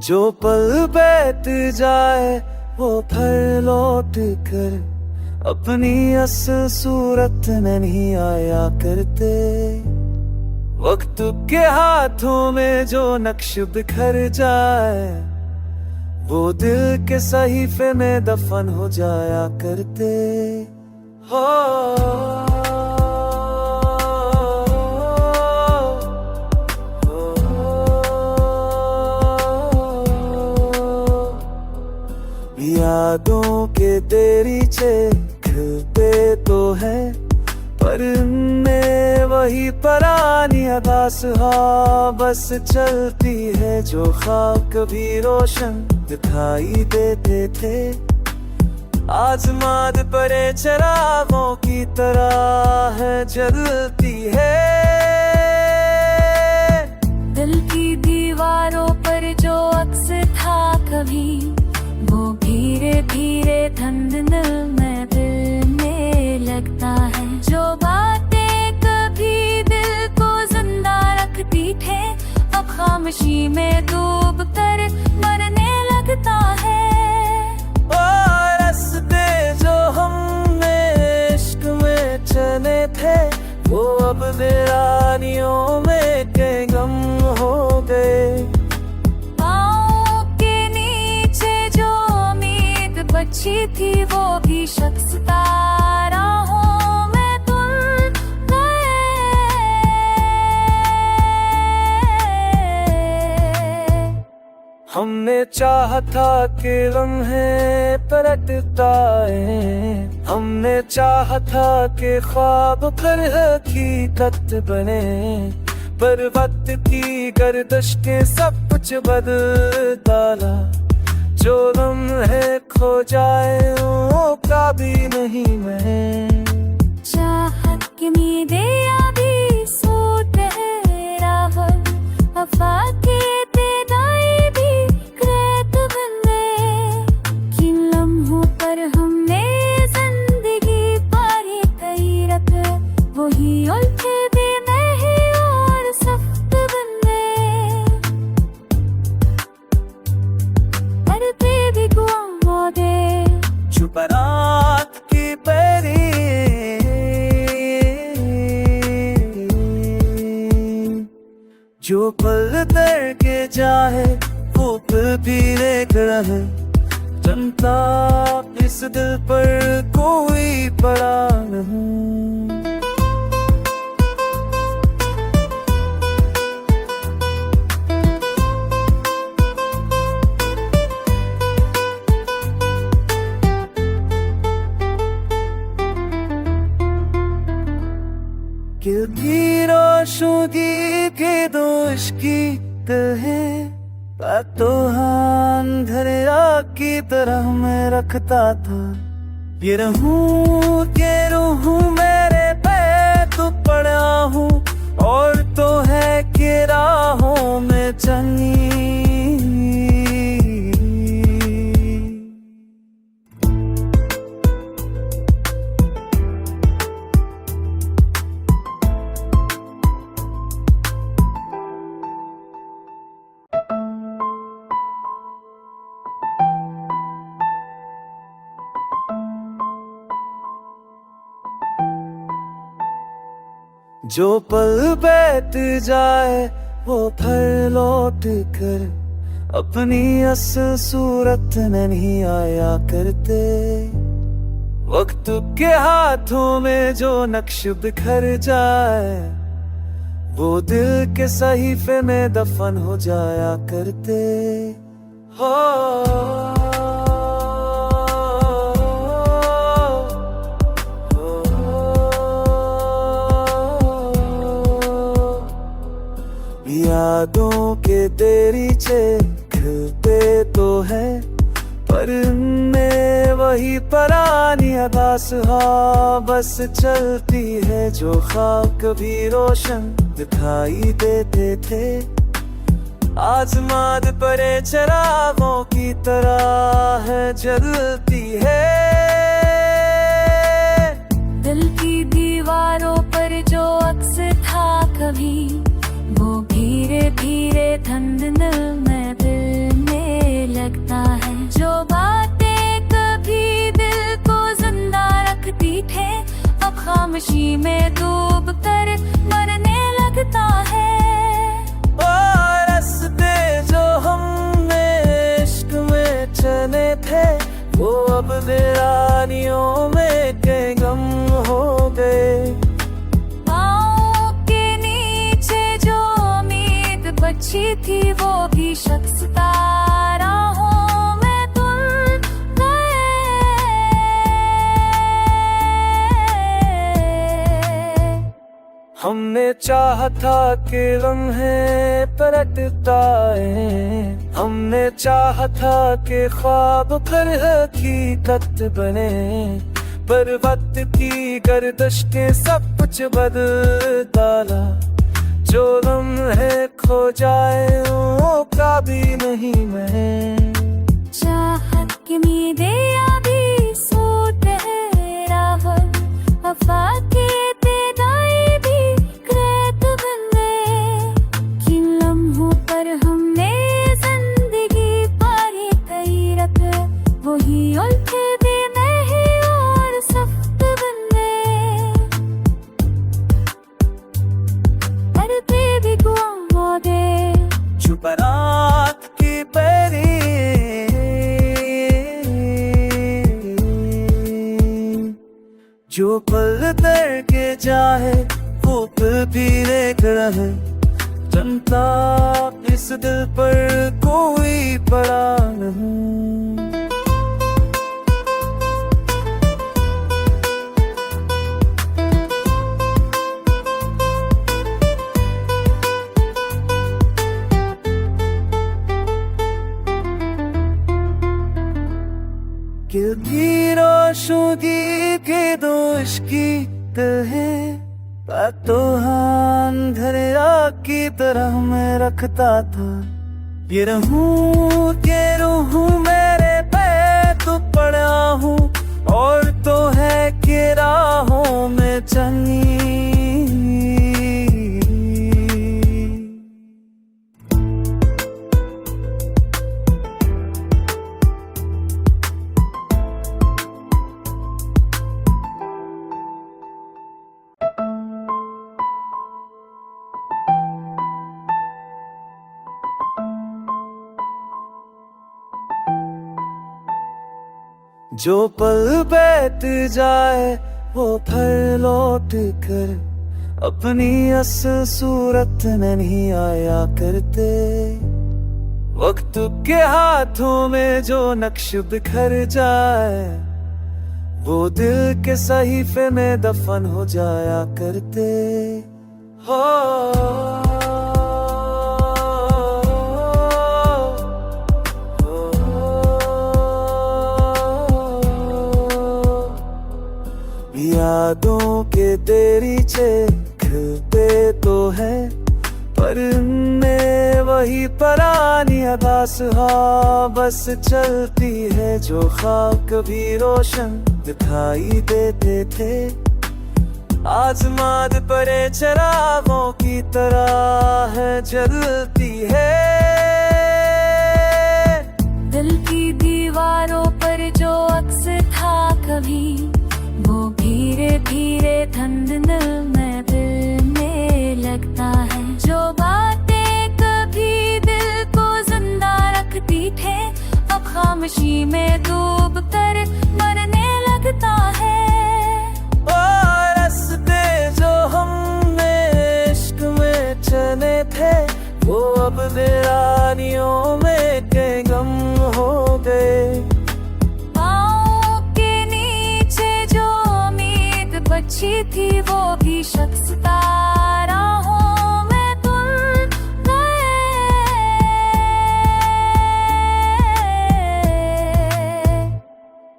जो पल बीत जाए वो फिर लौट कर अपनी असल सूरत में नहीं आया करते। वक्त के हाथों में जो नक्श बिखर जाए वो दिल के सहीफे में दफन हो जाया करते। हो यादों के दरीचे खिलते तो है पर इनमें वही पुरानी अदास बस चलती है जो ख्वाब कभी रोशन दिखाई देते थे। आज माद परे चिरागों की तरह है जलती है। दिल की दीवारों पर जो अक्स था कभी वो धीरे धीरे धंधल में लगता है। जो बातें कभी दिल को जिंदा रखती थे अब खामोशी में डूब कर मरने लगता है। और रास्ते जो हमने इश्क में चले थे वो अब वीरानियों में के गम हो गए। बची थी वो भी शख्स ताराहों में तुम गए। हमने चाहा था कि लम्हे पलटता है, हमने चाहा था कि ख्वाब पर हकीकत बने, पर वक्त की गर्दिश के सब कुछ बदल डाला। जो लम्हे खो जाए वो का भी नहीं मैं। चाहत की उम्मीदें अभी सूट है रावल वफा के तेदाई भी कृत बंदे। किन लम्हों पर हमने जिंदगी पारी कई रत वही उल्टे भी नहीं और सख्त बंदे। चुप रात की परी जो पल दर के जाए वो फिर भी देख रहे। जनता इस दिल पर कोई पड़ा नहीं। दिल की रोशनी के दोष की है तो अंधेरा की तरह मैं रखता था। ये रहूं के रूहूं मेरे पे तो पड़ा हूँ और तो है कि राहों में चली। जो पल बीत जाए वो फिर लौट कर अपनी असल सूरत में नहीं आया करते। वक्त के हाथों में जो नक्श बिखर जाए वो दिल के सहीफे में दफन हो जाया करते। हो यादों के दरीचे खिलते तो है पर इनमें वही पुरानी अदास बस चलती है जो ख्वाब कभी रोशन दिखाई देते थे। आज माद परे चिरागों की तरह है जलती है। दिल की दीवारों पर जो अक्स था कभी वो धीरे धीरे धंधल में खामोशी में डूब कर मरने लगता है। और रास्ते जो हमने इश्क में चले थे वो अब वीरानियों में कई गम हो गए। पाँव के नीचे जो उम्मीद बची थी वो भी शख्स राहों में तुल गए। हमने चाहा था कि लम्हे पलटता है, हमने चाहा था कि ख्वाब फिर हकीकत बने, पर वक्त की गर्दिश के सब कुछ बदल डाला। जो लम्हे खो जाए वो का भी नहीं मैं। चाहत की उम्मीदें अभी सूट है रावल, वफा के तेराए भी कृत बने। किन लम्हों पर हमने जिंदगी पारी कई रत, वही उल्टे भी नहीं और सख्त बने। पर पे भी गुआ दे चुप रात की पैरी, जो पल तर के जाए वो फिर भी देख रहे। जनता इस दिल पर कोई पड़ा नहीं। दिल की रोशनी के दोष की कहे तो अंधेरा की तरह मैं रखता था। ये रहूं के रूहूं मेरे पे तो पड़ा हूँ, और तो है कि राहों में चंगी। जो पल बीत जाए वो फिर लौट कर अपनी असल सूरत में नहीं आया करते। वक्त के हाथों में जो नक्श बिखर जाए वो दिल के सहीफे में दफन हो जाया करते। हो यादों के देरीचे खिलते तो है, पर इनमें वही पुरानी अदास बस चलती है। जो ख्वाब कभी रोशन दिखाई देते थे आज माद परे चरागों की तरह है जलती है। दिल की दीवारों पर जो अक्स था कभी वो धीरे धीरे धंधल में दिल में लगता है। जो बातें कभी दिल को जिंदा रखती थे अब खामोशी में डूब कर मरने लगता है। और रास्ते जो हमने इश्क में चले थे वो अब वीरानियों में कई गम हो गए। बची थी वो भी शख्स राहों में तुल गए।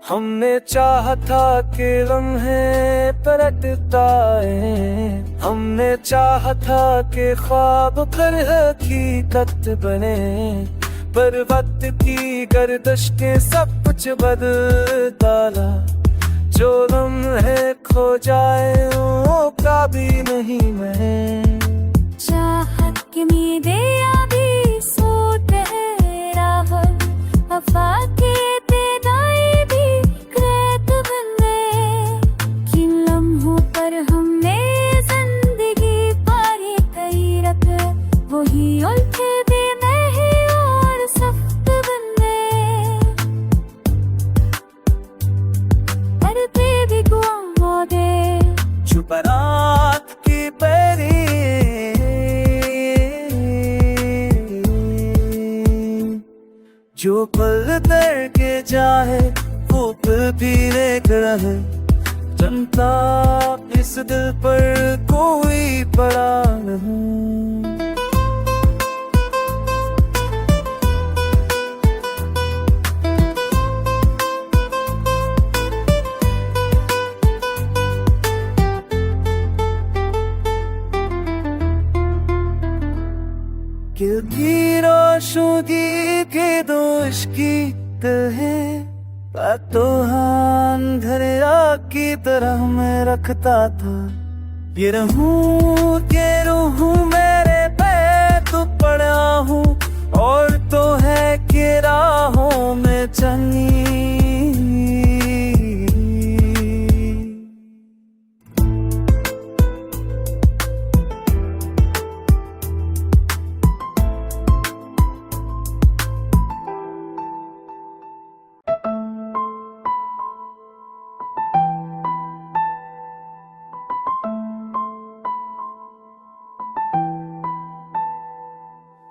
हमने चाहा था कि लम्हे पलटता है, हमने चाहा था कि ख्वाब फिर हकीकत बने, पर वक्त की गर्दिश के सब कुछ बदल डाला। जो लम्हे खो जाए वो का भी नहीं मैं। चाहत की उम्मीदें अभी सूट है रावल, वफा के तेराए भी कृत बने। किन लम्हों पर जुबारात की पैरी जो पल तर के जाए वो पल भी एक रहे जनता इस दिल पर कोई पड़ा नहीं। दिल की रोशनी के दोष की तरह तो अंधेरा की तरह मैं रखता था। ये रहूं के रहूं मेरे पे तो पड़ा हूँ और तो है कि राहों में चंगी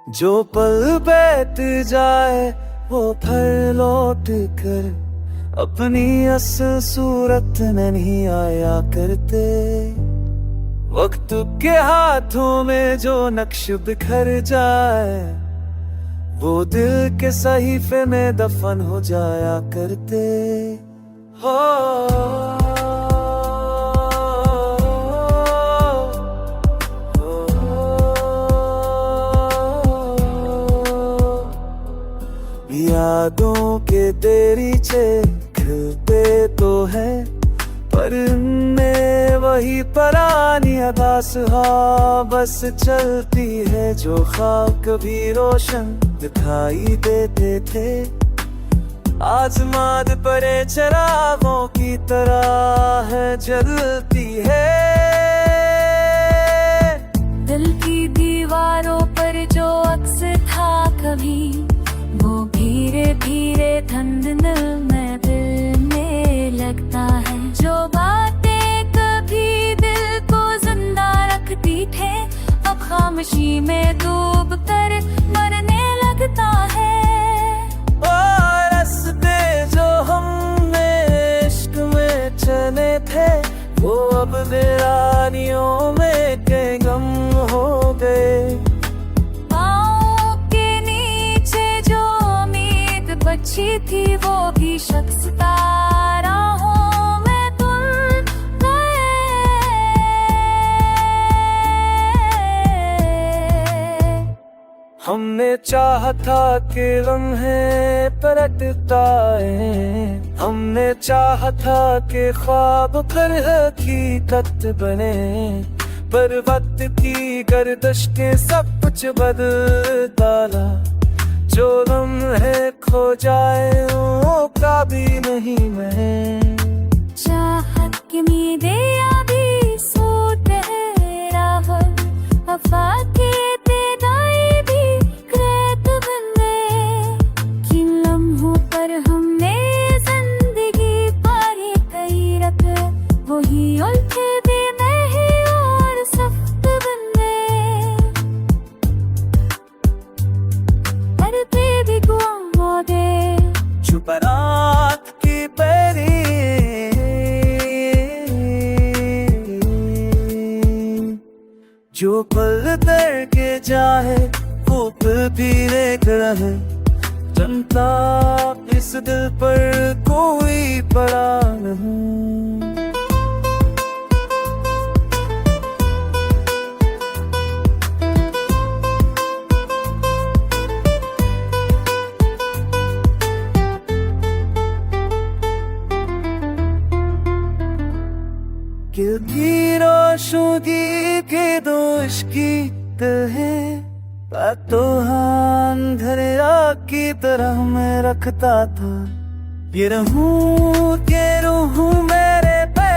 जो पल बीत जाए वो फिर लौट कर अपनी असल सूरत में नहीं आया करते। वक्त के हाथों में जो नक्श बिखर जाए वो दिल के सहीफे में दफन हो जाया करते। हो यादों के देरीचे खिलते तो है पर में वही पुरानी अदास बस चलती है जो ख्वाब कभी रोशन दिखाई देते थे। आज माद परे चरागों की तरह है जलती है। दिल की दीवारों पर जो अक्स था कभी वो धीरे धीरे धंधल में दिल में लगता है। जो बातें कभी दिल को जिंदा रखती थे अब खामोशी में डूब कर मरने लगता है। और रास्ते जो हमने इश्क में चले थे वो अब वीरानियों में के गम हो गए। बची थी वो भी शख्स ताराहों में तुम गए। हमने चाहा था कि लम्हे पलटता है। हमने चाहा था कि ख्वाब पर हकीकत बने पर वक्त की गर्दिश के सब कुछ बदल डाला। जो लम्हे खो जाए वो कभी नहीं मैं चाहत की उम्मीदें अभी सूट है राह वफा के तेदाई भी कृत बने। किन लम्हों पर हमने जिंदगी पारी कई रख वही उल्टे भी नहीं और सख्त बने। जुबारात की पैरी जो पल तर के जाए वो पल भी एक रहे जनता इस दिल पर कोई पड़ा नहीं। दिल की रोशनी के दोष की तरह तो अंधेरा की तरह मैं रखता था। ये रहूं के रहूं मेरे पे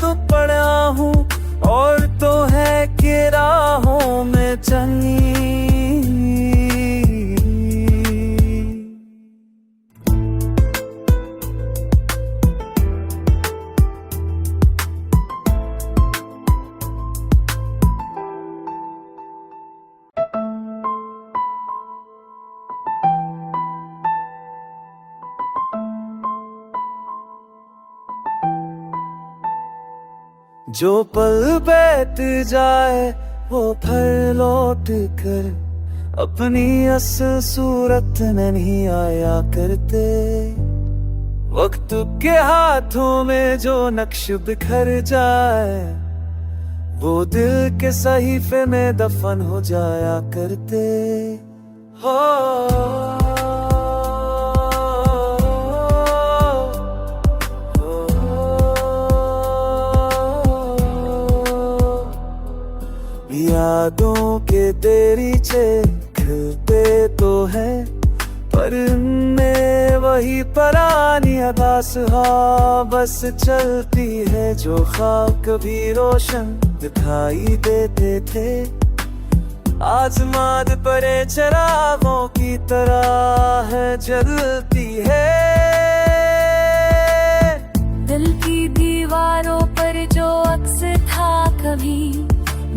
तो पड़ा हूँ और तो है कि राहों में चंगी जो पल बीत जाए वो फिर लौट कर अपनी असल सूरत में नहीं आया करते। वक्त के हाथों में जो नक्श बिखर जाए वो दिल के सहीफे में दफन हो जाया करते। हो यादों के दरीचे खिलते तो है पर में वही पुरानी आभास बस चलती है जो ख्वाब कभी रोशन दिखाई देते थे। आज माद परे चरागों की तरह है जलती है। दिल की दीवारों पर जो अक्स था कभी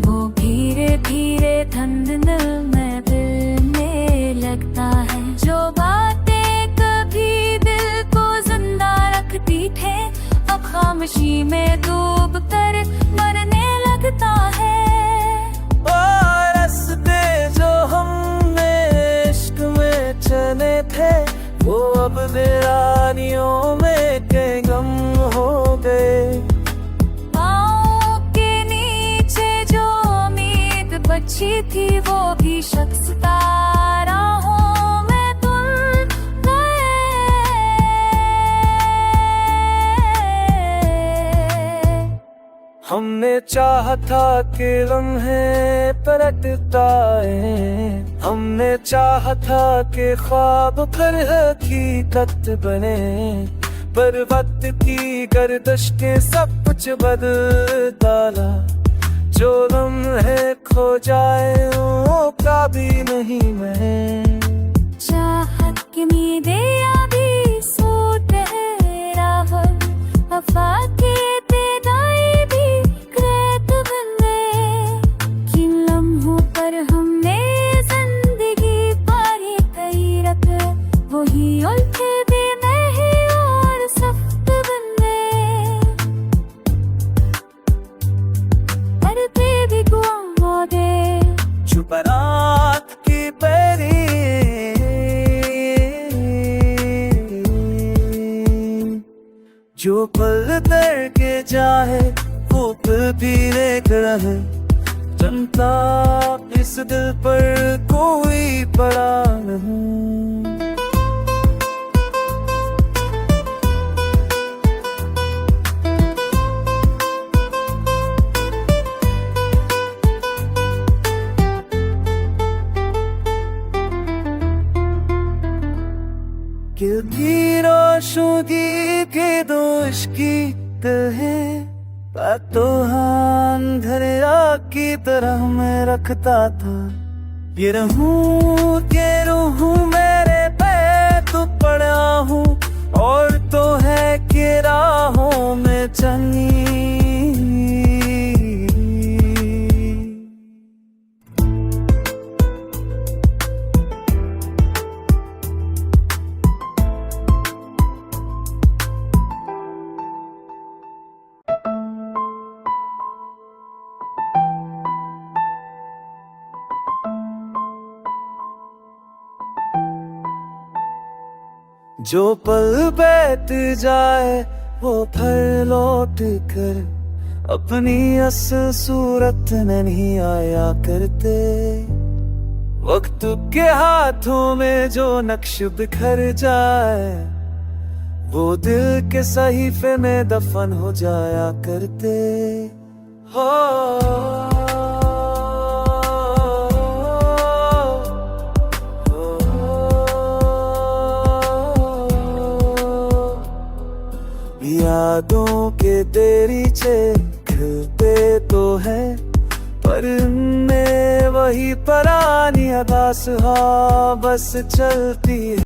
वो धीरे धीरे धंधल में मिलने लगता है। जो बातें कभी दिल को जिंदा रखती थे अब खामोशी में डूब कर मरने लगता है। और रास्ते जो हमने इश्क में चले थे वो अब वीरानियों में के गम हो गए। बची थी वो भी शख्स ताराहों में तुम गए। हमने चाहा था कि लम्हे पलटता है, हमने चाहा था कि ख्वाब फिर हकीकत बने। पर वक्त की गर्दिश के सब कुछ बदल डाला। जो लम्हे खो जाए वो कभी नहीं मैं। चाहत की उम्मीदें अभी सूट है राह वफा के तेदाई भी कृत बने। किन लम्हों पर हमने जिंदगी पारी कई रत वही उल्टे भी नहीं और सख्त बने। जुबरात की पैरी जो पल तर के जाए वो फिर भी देख रहे। जनता इस दिल पर कोई पड़ा नहीं। दिल की रोशनी के दोष की तरह बातों अंधेरा की तरह मैं रखता था। ये रहूं के रूहूं मेरे पे तो पड़ा हूँ और तो है कि राहों में चली। जो पल बीत जाए वो फिर लौट कर अपनी असल सूरत में नहीं आया करते। वक्त के हाथों में जो नक्श बिखर जाए वो दिल के सहीफे में दफन हो जाया करते। हो यादों के दरीचे खिलते तो है पर में वही पुरानी आभास बस चलती है।